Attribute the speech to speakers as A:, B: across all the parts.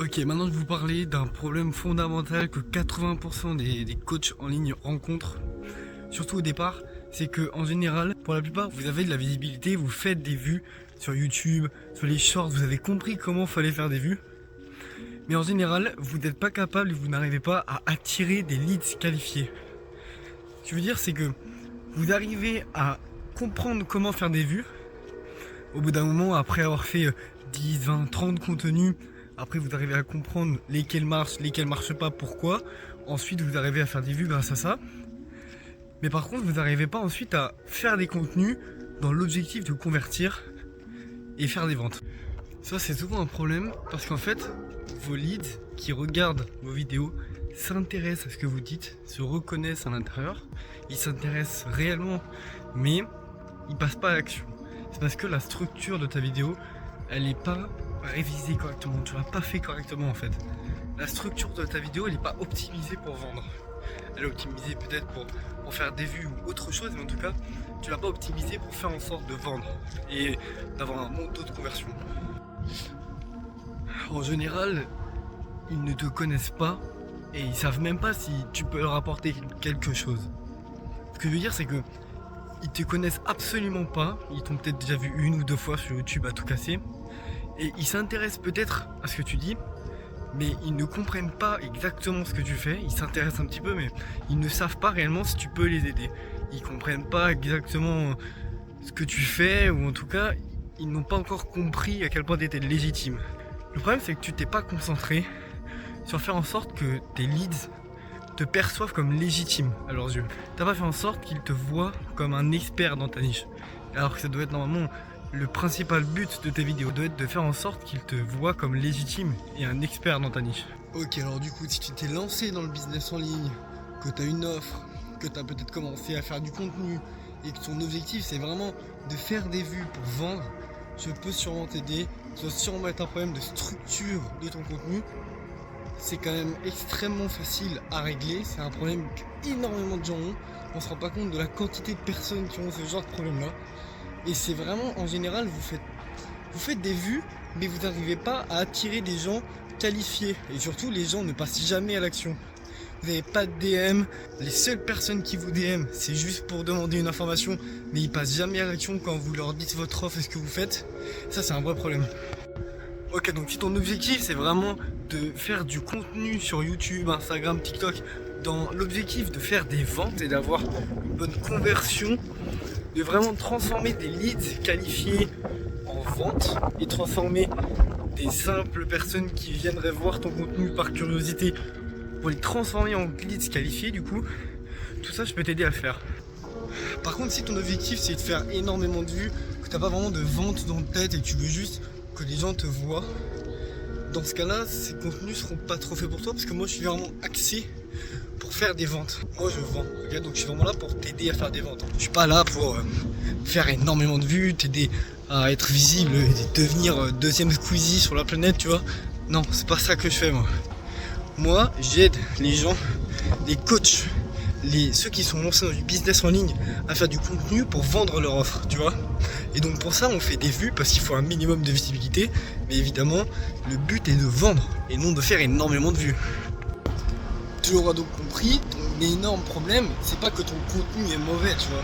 A: Ok, maintenant je vais vous parler d'un problème fondamental que 80% des coachs en ligne rencontrent, surtout au départ, c'est que en général, pour la plupart, vous avez de la visibilité, vous faites des vues sur YouTube, sur les shorts, vous avez compris comment fallait faire des vues, mais en général, vous n'êtes pas capable et vous n'arrivez pas à attirer des leads qualifiés. Ce que je veux dire, c'est que vous arrivez à comprendre comment faire des vues, au bout d'un moment, après avoir fait 10, 20, 30 contenus, après vous arrivez à comprendre lesquels marchent pas, pourquoi. Ensuite vous arrivez à faire des vues grâce à ça. Mais par contre vous n'arrivez pas ensuite à faire des contenus dans l'objectif de convertir et faire des ventes. Ça c'est souvent un problème parce qu'en fait vos leads qui regardent vos vidéos s'intéressent à ce que vous dites, se reconnaissent à l'intérieur, ils s'intéressent réellement mais ils passent pas à l'action. C'est parce que la structure de ta vidéo elle n'est pas révisée correctement, tu l'as pas fait correctement en fait. La structure de ta vidéo elle n'est pas optimisée pour vendre. Elle est optimisée peut-être pour faire des vues ou autre chose, mais en tout cas tu l'as pas optimisée pour faire en sorte de vendre et d'avoir un bon taux de conversion. En général, ils ne te connaissent pas et ils savent même pas si tu peux leur apporter quelque chose. Ce que je veux dire c'est que ils te connaissent absolument pas, ils t'ont peut-être déjà vu une ou deux fois sur YouTube à tout casser et ils s'intéressent peut-être à ce que tu dis mais ils ne comprennent pas exactement ce que tu fais, ils s'intéressent un petit peu mais ils ne savent pas réellement si tu peux les aider. Ils comprennent pas exactement ce que tu fais ou en tout cas ils n'ont pas encore compris à quel point tu étais légitime. Le problème c'est que tu t'es pas concentré sur faire en sorte que tes leads te perçoivent comme légitime à leurs yeux. T'as pas fait en sorte qu'ils te voient comme un expert dans ta niche. Alors que ça doit être normalement le principal but de tes vidéos, doit être de faire en sorte qu'ils te voient comme légitime et un expert dans ta niche. Ok, alors du coup, si tu t'es lancé dans le business en ligne, que tu as une offre, que tu as peut-être commencé à faire du contenu et que ton objectif c'est vraiment de faire des vues pour vendre, je peux sûrement t'aider. Ça va sûrement être un problème de structure de ton contenu. C'est quand même extrêmement facile à régler, c'est un problème qu'énormément de gens ont. On se rend pas compte de la quantité de personnes qui ont ce genre de problème là. Et c'est vraiment en général vous faites des vues mais vous n'arrivez pas à attirer des gens qualifiés. Et surtout les gens ne passent jamais à l'action. Vous n'avez pas de DM, les seules personnes qui vous DM c'est juste pour demander une information mais ils passent jamais à l'action quand vous leur dites votre offre et ce que vous faites. Ça c'est un vrai problème. Ok, donc si ton objectif c'est vraiment de faire du contenu sur YouTube, Instagram, TikTok dans l'objectif de faire des ventes et d'avoir une bonne conversion, de vraiment transformer des leads qualifiés en vente et transformer des simples personnes qui viendraient voir ton contenu par curiosité pour les transformer en leads qualifiés, du coup tout ça je peux t'aider à le faire. Par contre si ton objectif c'est de faire énormément de vues, que t'as pas vraiment de vente dans ta tête et que tu veux juste que les gens te voient, dans ce cas là ces contenus seront pas trop faits pour toi parce que moi je suis vraiment axé pour faire des ventes. Moi je vends, okay, donc je suis vraiment là pour t'aider à faire des ventes. Je suis pas là pour faire énormément de vues, t'aider à être visible et devenir deuxième Squeezie sur la planète, tu vois. Non, c'est pas ça que je fais moi. Moi j'aide les gens, les coachs, ceux qui sont lancés dans du business en ligne à faire du contenu pour vendre leur offre, tu vois. Et donc pour ça on fait des vues parce qu'il faut un minimum de visibilité, mais évidemment le but est de vendre et non de faire énormément de vues. Tu l'auras donc compris, ton énorme problème c'est pas que ton contenu est mauvais, tu vois.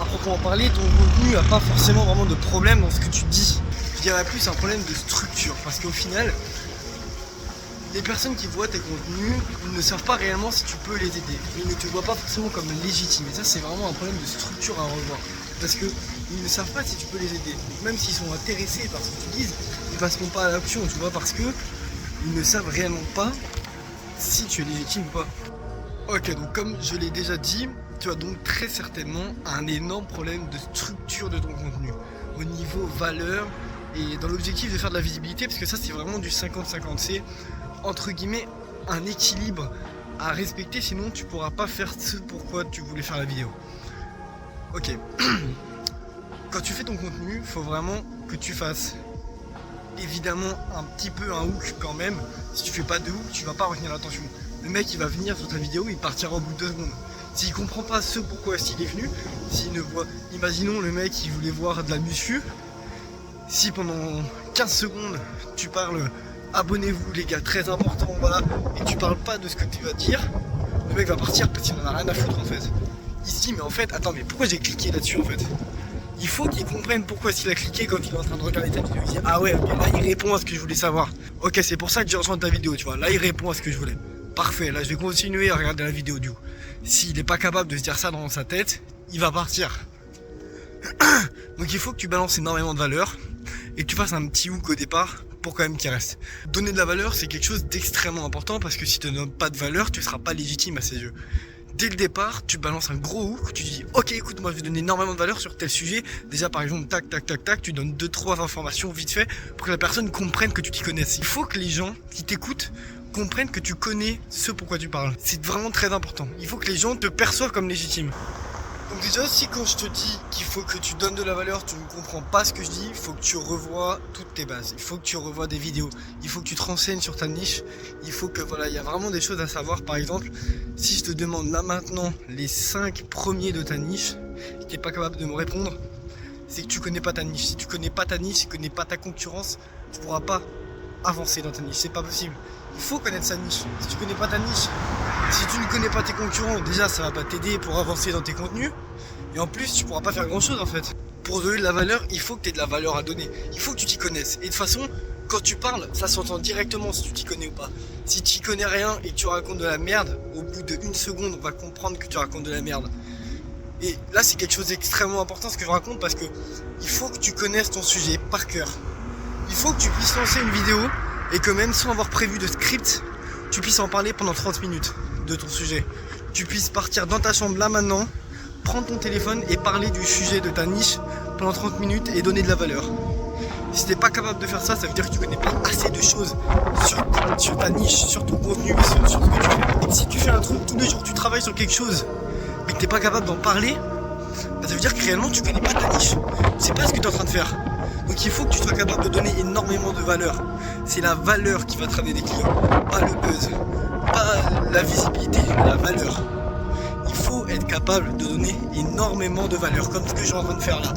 A: À proprement parler, ton contenu a pas forcément vraiment de problème dans ce que tu dis. Je dirais plus un problème de structure, parce qu'au final les personnes qui voient tes contenus ne savent pas réellement si tu peux les aider. Ils ne te voient pas forcément comme légitime. Et ça c'est vraiment un problème de structure à revoir. Parce que ils ne savent pas si tu peux les aider. Donc même s'ils sont intéressés par ce que tu dises, ils passeront pas à l'action, tu vois, parce que ils ne savent réellement pas si tu es légitime ou pas. Ok, donc comme je l'ai déjà dit, tu as donc très certainement un énorme problème de structure de ton contenu. Au niveau valeur et dans l'objectif de faire de la visibilité, parce que ça c'est vraiment du 50-50. C'est entre guillemets un équilibre à respecter, sinon tu pourras pas faire ce pourquoi tu voulais faire la vidéo. Ok, quand tu fais ton contenu, il faut vraiment que tu fasses évidemment un petit peu un hook quand même. Si tu fais pas de hook, tu vas pas retenir l'attention. Le mec il va venir sur ta vidéo, il partira au bout de 2 secondes. S'il comprend pas ce pourquoi est-ce qu'il est venu, s'il ne voit, imaginons le mec il voulait voir de la muscu, si pendant 15 secondes tu parles abonnez-vous les gars, très important, voilà, et tu parles pas de ce que tu vas dire, le mec va partir parce qu'il en a rien à foutre en fait. Il se dit mais en fait, attends mais pourquoi j'ai cliqué là-dessus en fait? Il faut qu'il comprenne pourquoi s'il a cliqué quand il est en train de regarder ta vidéo. Il dit ah ouais, ok, là il répond à ce que je voulais savoir. Ok, c'est pour ça que j'ai rejoint ta vidéo, tu vois, là il répond à ce que je voulais. Parfait, là je vais continuer à regarder la vidéo du coup. S'il n'est pas capable de se dire ça dans sa tête, il va partir. Donc il faut que tu balances énormément de valeur et que tu fasses un petit hook au départ pour quand même qu'il reste. Donner de la valeur, c'est quelque chose d'extrêmement important parce que si tu ne donnes pas de valeur, tu ne seras pas légitime à ses yeux. Dès le départ, tu balances un gros hook, tu dis ok écoute moi je vais donner énormément de valeur sur tel sujet. Déjà par exemple tac tac tac tac, tu donnes 2-3 informations vite fait pour que la personne comprenne que tu t'y connaisses. Il faut que les gens qui t'écoutent comprennent que tu connais ce pourquoi tu parles. C'est vraiment très important. Il faut que les gens te perçoivent comme légitime. Donc déjà, si quand je te dis qu'il faut que tu donnes de la valeur, tu ne comprends pas ce que je dis, il faut que tu revoies toutes tes bases. Il faut que tu revoies des vidéos. Il faut que tu te renseignes sur ta niche. Il faut que, voilà, il y a vraiment des choses à savoir. Par exemple, si je te demande là maintenant les 5 premiers de ta niche, et que tu n'es pas capable de me répondre, c'est que tu connais pas ta niche. Si tu connais pas ta niche, si tu connais pas ta concurrence, tu pourras pas avancer dans ta niche. C'est pas possible. Il faut connaître sa niche. Si tu connais pas ta niche, si tu ne connais pas tes concurrents, déjà ça va pas t'aider pour avancer dans tes contenus. Et en plus, tu pourras pas faire grand chose en fait. Pour donner de la valeur, il faut que tu aies de la valeur à donner. Il faut que tu t'y connaisses. Et de toute façon, quand tu parles, ça s'entend directement si tu t'y connais ou pas. Si tu t'y connais rien et que tu racontes de la merde, au bout d'une seconde, on va comprendre que tu racontes de la merde. Et là, c'est quelque chose d'extrêmement important ce que je raconte parce que il faut que tu connaisses ton sujet par cœur. Il faut que tu puisses lancer une vidéo et que même sans avoir prévu de script, tu puisses en parler pendant 30 minutes de ton sujet. Tu puisses partir dans ta chambre là maintenant, prendre ton téléphone et parler du sujet de ta niche pendant 30 minutes et donner de la valeur. Si t'es pas capable de faire ça, ça veut dire que tu connais pas assez de choses sur ta niche, sur ton contenu, sur ce que tu fais. Et si tu fais un truc tous les jours, tu travailles sur quelque chose, mais que t'es pas capable d'en parler, bah ça veut dire que réellement tu connais pas ta niche. Tu sais pas ce que tu es en train de faire. Donc il faut que tu sois capable de donner énormément de valeur. C'est la valeur qui va te ramener des clients, pas le buzz, pas la visibilité, la valeur. Il faut être capable de donner énormément de valeur, comme ce que je suis en train de faire là.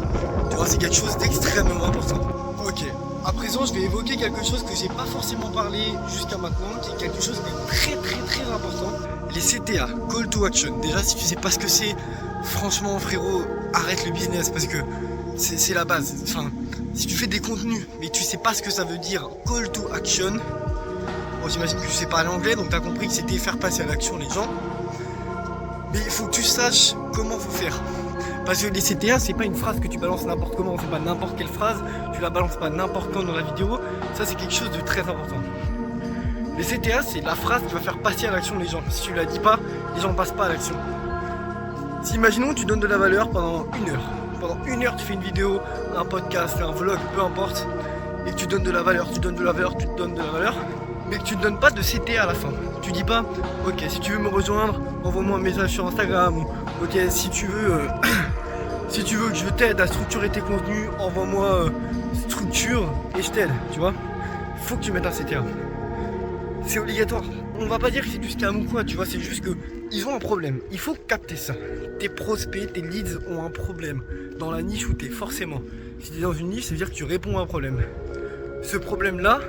A: Tu vois, c'est quelque chose d'extrêmement important. Ok, à présent je vais évoquer quelque chose que j'ai pas forcément parlé jusqu'à maintenant, qui est quelque chose de très important. Les CTA, Call to Action. Déjà si tu sais pas ce que c'est, franchement frérot, arrête le business parce que c'est la base. Enfin, si tu fais des contenus mais tu sais pas ce que ça veut dire Call to Action, bon j'imagine que tu sais parler anglais donc tu as compris que c'était faire passer à l'action les gens. Mais il faut que tu saches comment faut faire. Parce que les CTA c'est pas une phrase que tu balances n'importe comment, c'est pas n'importe quelle phrase, tu la balances pas n'importe quand dans la vidéo, ça c'est quelque chose de très important. Les CTA c'est la phrase qui va faire passer à l'action les gens. Si tu la dis pas, les gens passent pas à l'action. Si imaginons tu donnes de la valeur pendant 1 heure. Pendant 1 heure tu fais une vidéo, un podcast, un vlog, peu importe, et que tu donnes de la valeur, tu donnes de la valeur, tu te donnes de la valeur, mais que tu ne donnes pas de CTA à la fin. Tu dis pas, ok si tu veux me rejoindre, envoie-moi un message sur Instagram, ou ok si tu veux que je t'aide à structurer tes contenus, envoie-moi structure et je t'aide, tu vois. Il faut que tu mettes un CTA. C'est obligatoire. On va pas dire que c'est du scam ou quoi, tu vois, c'est juste que ils ont un problème. Il faut capter ça. Tes prospects, tes leads ont un problème dans la niche où t'es, forcément. Si t'es dans une niche, ça veut dire que tu réponds à un problème. Ce problème-là,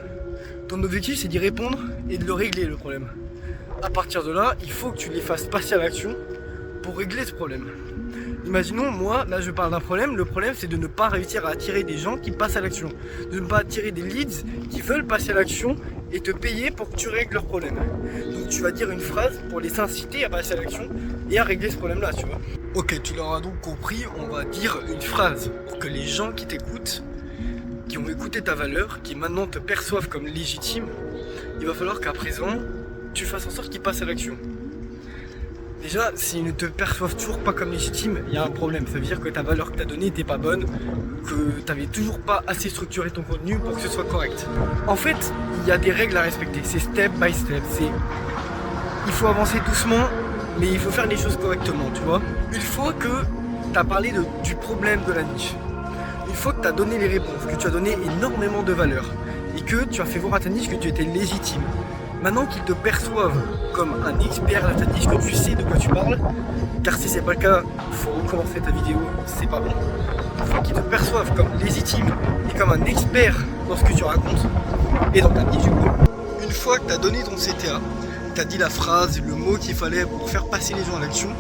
A: ton objectif, c'est d'y répondre et de le régler, le problème. À partir de là, il faut que tu les fasses passer à l'action pour régler ce problème. Imaginons, moi, là je parle d'un problème, le problème c'est de ne pas réussir à attirer des gens qui passent à l'action. De ne pas attirer des leads qui veulent passer à l'action et te payer pour que tu règles leur problème. Donc tu vas dire une phrase pour les inciter à passer à l'action et à régler ce problème-là, tu vois. Ok, tu l'auras donc compris, on va dire une phrase pour que les gens qui t'écoutent, qui ont écouté ta valeur, qui maintenant te perçoivent comme légitime, il va falloir qu'à présent, tu fasses en sorte qu'ils passent à l'action. Déjà, s'ils ne te perçoivent toujours pas comme légitime, il y a un problème. Ça veut dire que ta valeur que tu as donnée n'était pas bonne, que tu n'avais toujours pas assez structuré ton contenu pour que ce soit correct. En fait, il y a des règles à respecter. C'est step by step. Il faut avancer doucement, mais il faut faire les choses correctement, tu vois. Une fois que tu as parlé du problème de la niche, une fois que tu as donné les réponses, que tu as donné énormément de valeur, et que tu as fait voir à ta niche que tu étais légitime, maintenant qu'ils te perçoivent comme un expert de ta niche, que tu sais de quoi tu parles, car si c'est pas le cas, il faut recommencer ta vidéo, c'est pas bon. Il faut qu'ils te perçoivent comme légitime et comme un expert dans ce que tu racontes. Et donc, et du coup, une fois que tu as donné ton CTA, tu as dit la phrase, le mot qu'il fallait pour faire passer les gens à l'action,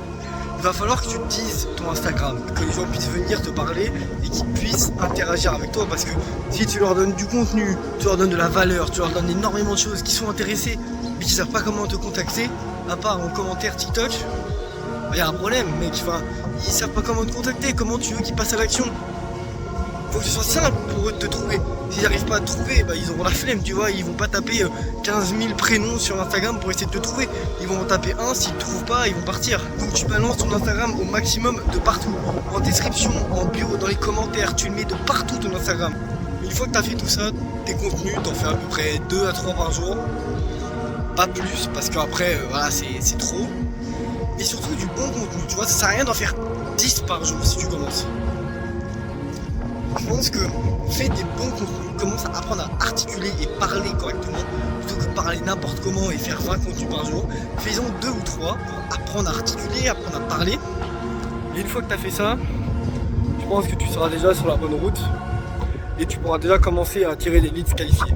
A: il va falloir que tu dises ton Instagram, que les gens puissent venir te parler et qu'ils puissent interagir avec toi. Parce que si tu leur donnes du contenu, tu leur donnes de la valeur, tu leur donnes énormément de choses, qui sont intéressés, mais qui ne savent pas comment te contacter, à part en commentaire TikTok, il y a un problème, mec. Enfin, ils savent pas comment te contacter, comment tu veux qu'ils passent à l'action. Faut que ce soit simple pour eux de te trouver. S'ils n'arrivent pas à te trouver, bah, ils auront la flemme, tu vois. Ils vont pas taper 15 000 prénoms sur Instagram pour essayer de te trouver. Ils vont en taper un, s'ils te trouvent pas, ils vont partir. Donc tu balances ton Instagram au maximum de partout. En description, en bio, dans les commentaires, tu le mets de partout ton Instagram. Une fois que tu as fait tout ça, tes contenus, t'en fais à peu près 2 à 3 par jour. Pas plus, parce qu'après, voilà, c'est trop. Mais surtout du bon contenu, tu vois. Ça sert à rien d'en faire 10 par jour si tu commences. Je pense que fais des bons contenus, commence à apprendre à articuler et parler correctement, plutôt que de parler n'importe comment et faire 20 contenus par jour. Fais-en 2 ou 3 pour apprendre à articuler, apprendre à parler. Et une fois que tu as fait ça, je pense que tu seras déjà sur la bonne route et tu pourras déjà commencer à tirer des leads qualifiés.